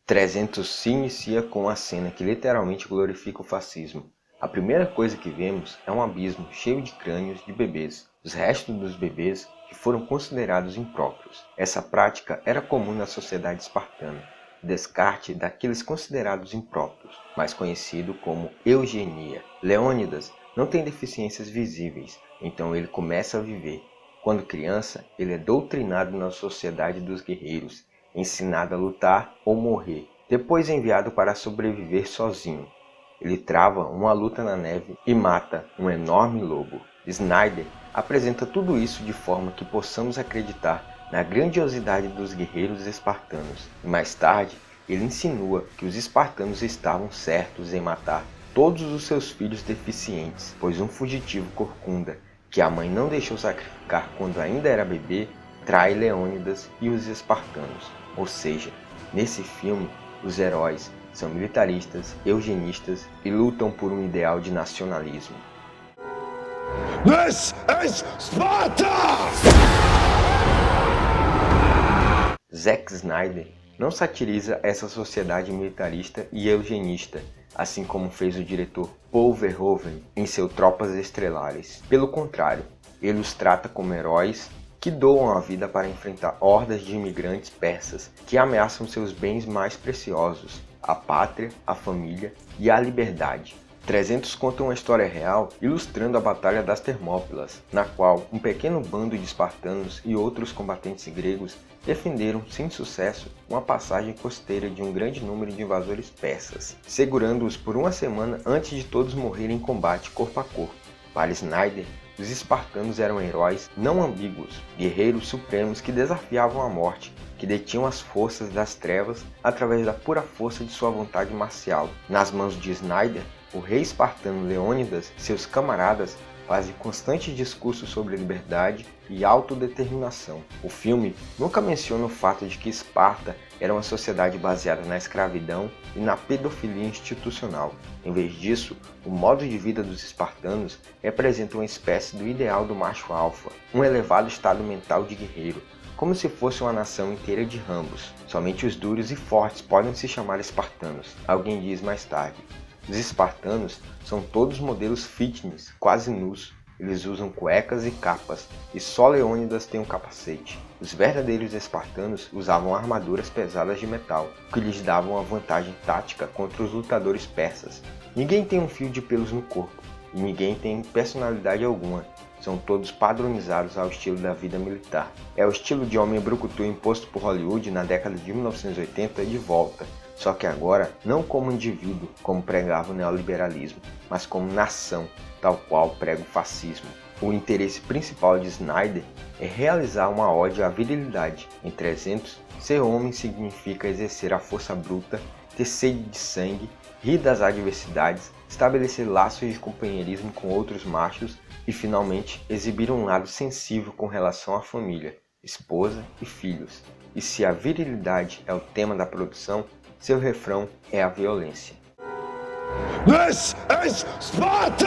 300 se inicia com uma cena que literalmente glorifica o fascismo. A primeira coisa que vemos é um abismo cheio de crânios de bebês, os restos dos bebês que foram considerados impróprios. Essa prática era comum na sociedade espartana, o descarte daqueles considerados impróprios, mais conhecido como eugenia. Leônidas não tem deficiências visíveis, então ele começa a viver. Quando criança, ele é doutrinado na sociedade dos guerreiros, ensinado a lutar ou morrer. Depois é enviado para sobreviver sozinho. Ele trava uma luta na neve e mata um enorme lobo. Snyder apresenta tudo isso de forma que possamos acreditar na grandiosidade dos guerreiros espartanos. E mais tarde, ele insinua que os espartanos estavam certos em matar todos os seus filhos deficientes, pois um fugitivo corcunda, que a mãe não deixou sacrificar quando ainda era bebê, trai Leônidas e os espartanos. Ou seja, nesse filme, os heróis são militaristas, eugenistas e lutam por um ideal de nacionalismo. This is Sparta! Zack Snyder não satiriza essa sociedade militarista e eugenista, assim como fez o diretor Paul Verhoeven em seu Tropas Estelares. Pelo contrário, ele os trata como heróis que doam a vida para enfrentar hordas de imigrantes persas que ameaçam seus bens mais preciosos, a pátria, a família e a liberdade. 300 conta uma história real ilustrando a Batalha das Termópilas, na qual um pequeno bando de espartanos e outros combatentes gregos defenderam sem sucesso uma passagem costeira de um grande número de invasores persas, segurando-os por uma semana antes de todos morrerem em combate corpo a corpo. Para Snyder, os espartanos eram heróis não ambíguos, guerreiros supremos que desafiavam a morte, que detinham as forças das trevas através da pura força de sua vontade marcial. Nas mãos de Snyder, o rei espartano Leônidas e seus camaradas fazem constantes discursos sobre liberdade e autodeterminação. O filme nunca menciona o fato de que Esparta era uma sociedade baseada na escravidão e na pedofilia institucional. Em vez disso, o modo de vida dos espartanos representa uma espécie do ideal do macho alfa, um elevado estado mental de guerreiro, como se fosse uma nação inteira de rambos. Somente os duros e fortes podem se chamar espartanos, alguém diz mais tarde. Os espartanos são todos modelos fitness, quase nus. Eles usam cuecas e capas, e só Leônidas tem um capacete. Os verdadeiros espartanos usavam armaduras pesadas de metal, o que lhes dava uma vantagem tática contra os lutadores persas. Ninguém tem um fio de pelos no corpo, e ninguém tem personalidade alguma. São todos padronizados ao estilo da vida militar. É o estilo de homem brucutu imposto por Hollywood na década de 1980 de volta, só que agora não como indivíduo, como pregava o neoliberalismo, mas como nação, tal qual prega o fascismo. O interesse principal de Snyder é realizar uma ode à virilidade. Em 300, ser homem significa exercer a força bruta, ter sede de sangue, rir das adversidades, estabelecer laços de companheirismo com outros machos e, finalmente, exibir um lado sensível com relação à família, esposa e filhos. E se a virilidade é o tema da produção, seu refrão é a violência. This is Sparta!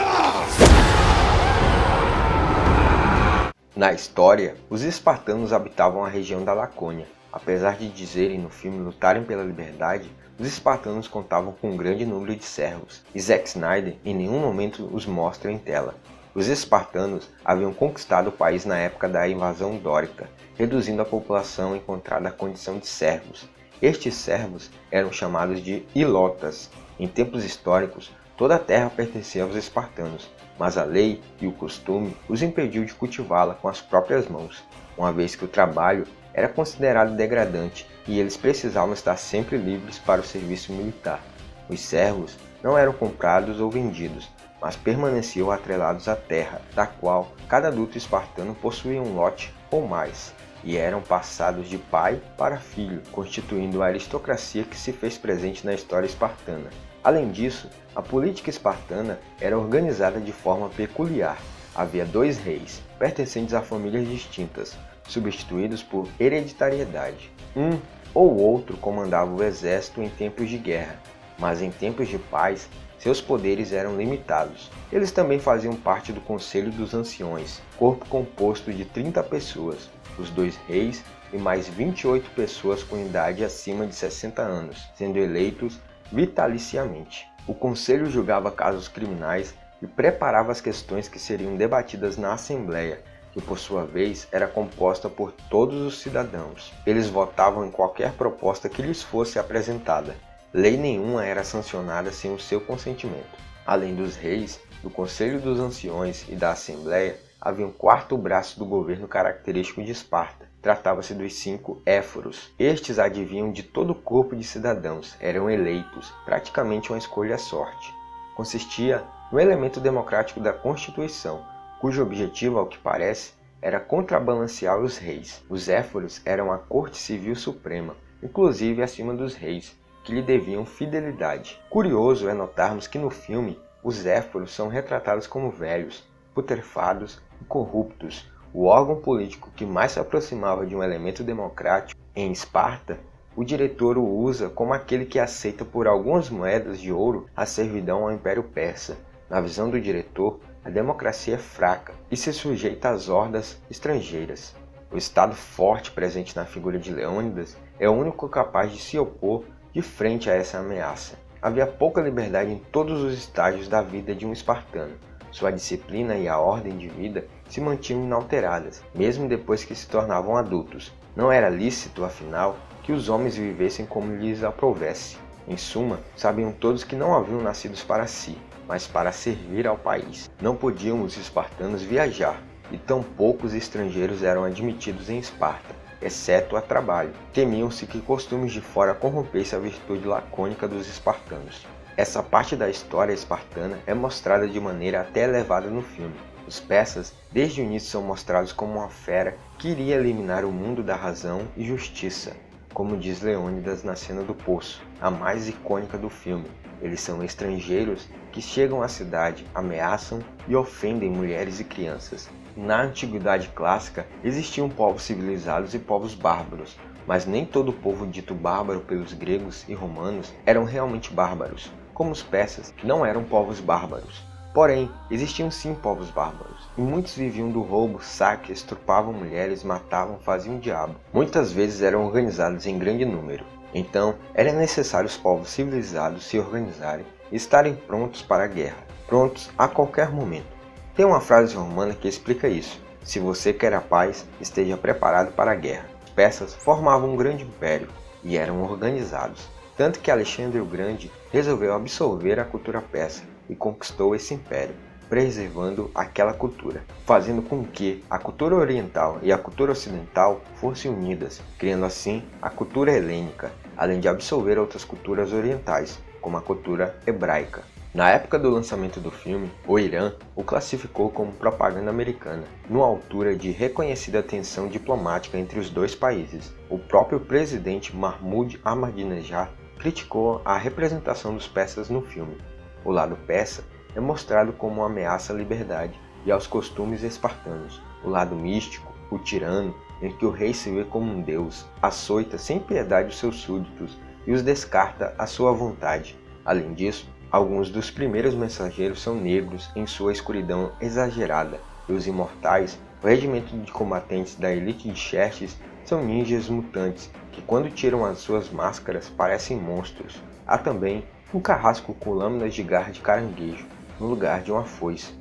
Na história, os espartanos habitavam a região da Lacônia. Apesar de dizerem no filme lutarem pela liberdade, os espartanos contavam com um grande número de servos, e Zack Snyder em nenhum momento os mostra em tela. Os espartanos haviam conquistado o país na época da invasão dórica, reduzindo a população encontrada à condição de servos. Estes servos eram chamados de ilotas. Em tempos históricos, toda a terra pertencia aos espartanos, mas a lei e o costume os impediu de cultivá-la com as próprias mãos, uma vez que o trabalho era considerado degradante e eles precisavam estar sempre livres para o serviço militar. Os servos não eram comprados ou vendidos, mas permaneciam atrelados à terra, da qual cada adulto espartano possuía um lote ou mais, e eram passados de pai para filho, constituindo a aristocracia que se fez presente na história espartana. Além disso, a política espartana era organizada de forma peculiar. Havia 2 reis, pertencentes a famílias distintas, substituídos por hereditariedade. Um ou outro comandava o exército em tempos de guerra, mas em tempos de paz, seus poderes eram limitados. Eles também faziam parte do Conselho dos Anciões, corpo composto de 30 pessoas. os 2 reis e mais 28 pessoas com idade acima de 60 anos, sendo eleitos vitaliciamente. O conselho julgava casos criminais e preparava as questões que seriam debatidas na Assembleia, que por sua vez era composta por todos os cidadãos. Eles votavam em qualquer proposta que lhes fosse apresentada. Lei nenhuma era sancionada sem o seu consentimento. Além dos reis, do Conselho dos Anciões e da Assembleia, havia um quarto braço do governo característico de Esparta. Tratava-se dos 5 éforos. Estes adivinham de todo o corpo de cidadãos, eram eleitos, praticamente uma escolha à sorte. Consistia no elemento democrático da Constituição, cujo objetivo, ao que parece, era contrabalancear os reis. Os éforos eram a corte civil suprema, inclusive acima dos reis, que lhe deviam fidelidade. Curioso é notarmos que no filme, os éforos são retratados como velhos, putrefados e corruptos. O órgão político que mais se aproximava de um elemento democrático em Esparta, o diretor o usa como aquele que aceita por algumas moedas de ouro a servidão ao Império Persa. Na visão do diretor, a democracia é fraca e se sujeita às hordas estrangeiras. O Estado forte presente na figura de Leônidas é o único capaz de se opor de frente a essa ameaça. Havia pouca liberdade em todos os estágios da vida de um espartano. Sua disciplina e a ordem de vida se mantinham inalteradas, mesmo depois que se tornavam adultos. Não era lícito, afinal, que os homens vivessem como lhes aprovesse. Em suma, sabiam todos que não haviam nascidos para si, mas para servir ao país. Não podiam os espartanos viajar, e tão poucos estrangeiros eram admitidos em Esparta, exceto a trabalho. Temiam-se que costumes de fora corrompessem a virtude lacônica dos espartanos. Essa parte da história espartana é mostrada de maneira até elevada no filme. Os persas, desde o início, são mostrados como uma fera que iria eliminar o mundo da razão e justiça, como diz Leônidas na cena do poço, a mais icônica do filme. Eles são estrangeiros que chegam à cidade, ameaçam e ofendem mulheres e crianças. Na antiguidade clássica, existiam povos civilizados e povos bárbaros, mas nem todo povo dito bárbaro pelos gregos e romanos eram realmente bárbaros, como os persas, que não eram povos bárbaros. Porém, existiam sim povos bárbaros, e muitos viviam do roubo, saque, estrupavam mulheres, matavam, faziam o diabo. Muitas vezes eram organizados em grande número. Então, era necessário os povos civilizados se organizarem e estarem prontos para a guerra, prontos a qualquer momento. Tem uma frase romana que explica isso: se você quer a paz, esteja preparado para a guerra. Os persas formavam um grande império e eram organizados, tanto que Alexandre o Grande resolveu absorver a cultura persa e conquistou esse império, preservando aquela cultura, fazendo com que a cultura oriental e a cultura ocidental fossem unidas, criando assim a cultura helênica, além de absorver outras culturas orientais, como a cultura hebraica. Na época do lançamento do filme, o Irã o classificou como propaganda americana, numa altura de reconhecida tensão diplomática entre os dois países. O próprio presidente Mahmoud Ahmadinejad criticou a representação dos persas no filme. O lado persa é mostrado como uma ameaça à liberdade e aos costumes espartanos. O lado místico, o tirano, em que o rei se vê como um deus, açoita sem piedade os seus súditos e os descarta à sua vontade. Além disso, alguns dos primeiros mensageiros são negros em sua escuridão exagerada, e os imortais, o regimento de combatentes da elite de Xerxes, são ninjas mutantes que, quando tiram as suas máscaras, parecem monstros. Há também um carrasco com lâminas de garra de caranguejo, no lugar de uma foice,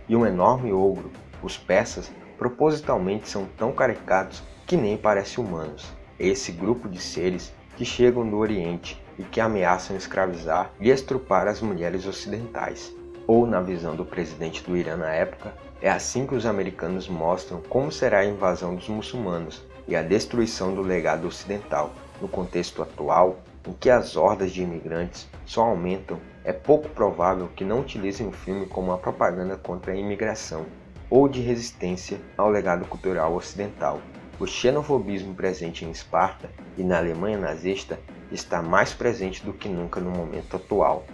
e um enorme ogro. Os persas, propositalmente, são tão caricatos que nem parecem humanos. Esse grupo de seres que chegam do Oriente e que ameaçam escravizar e estrupar as mulheres ocidentais. Ou, na visão do presidente do Irã na época, é assim que os americanos mostram como será a invasão dos muçulmanos e a destruição do legado ocidental. No contexto atual, em que as hordas de imigrantes só aumentam, é pouco provável que não utilizem o filme como uma propaganda contra a imigração ou de resistência ao legado cultural ocidental. O xenofobismo presente em Esparta e na Alemanha nazista está mais presente do que nunca no momento atual.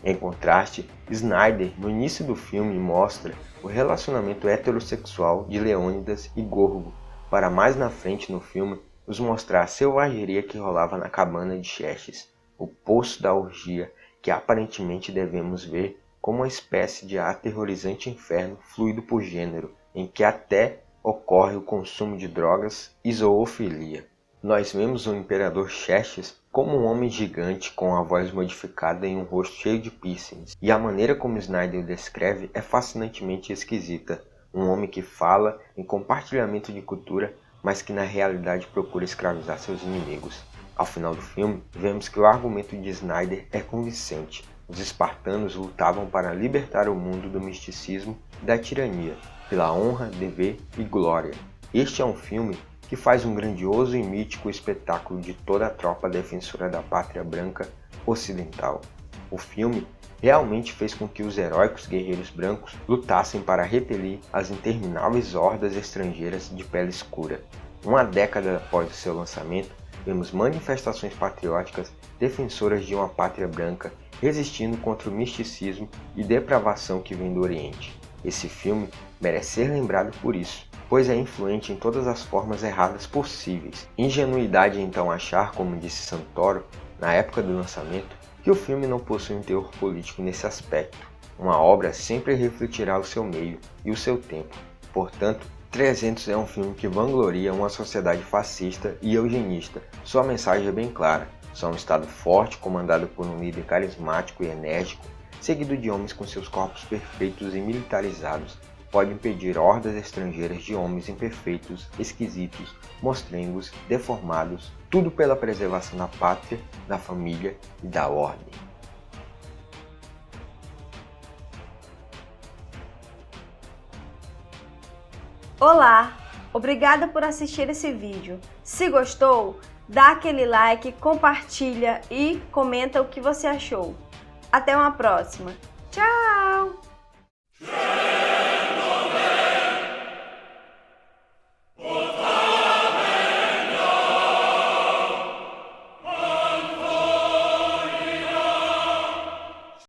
Em contraste, Snyder, no início do filme, mostra o relacionamento heterossexual de Leônidas e Gorgo, para mais na frente no filme nos mostrar a selvageria que rolava na cabana de Xerxes, o poço da orgia que aparentemente devemos ver como uma espécie de aterrorizante inferno fluido por gênero, em que até ocorre o consumo de drogas e zoofilia. Nós vemos o Imperador Xerxes como um homem gigante com a voz modificada e um rosto cheio de piercings, e a maneira como Snyder o descreve é fascinantemente esquisita. Um homem que fala em compartilhamento de cultura, mas que na realidade procura escravizar seus inimigos. Ao final do filme, vemos que o argumento de Snyder é convincente. Os espartanos lutavam para libertar o mundo do misticismo e da tirania, pela honra, dever e glória. Este é um filme que faz um grandioso e mítico espetáculo de toda a tropa defensora da pátria branca ocidental. O filme realmente fez com que os heróicos guerreiros brancos lutassem para repelir as intermináveis hordas estrangeiras de pele escura. Uma década após o seu lançamento, vemos manifestações patrióticas defensoras de uma pátria branca resistindo contra o misticismo e depravação que vem do Oriente. Esse filme merece ser lembrado por isso, pois é influente em todas as formas erradas possíveis. Ingenuidade então achar, como disse Santoro, na época do lançamento, que o filme não possui um teor político nesse aspecto. Uma obra sempre refletirá o seu meio e o seu tempo. Portanto, 300 é um filme que vangloria uma sociedade fascista e eugenista. Sua mensagem é bem clara. Só um Estado forte, comandado por um líder carismático e enérgico, seguido de homens com seus corpos perfeitos e militarizados, pode impedir hordas estrangeiras de homens imperfeitos, esquisitos, mostrengos, deformados, tudo pela preservação da pátria, da família e da ordem. Olá! Obrigada por assistir esse vídeo. Se gostou, dá aquele like, compartilha e comenta o que você achou. Até uma próxima. Tchau!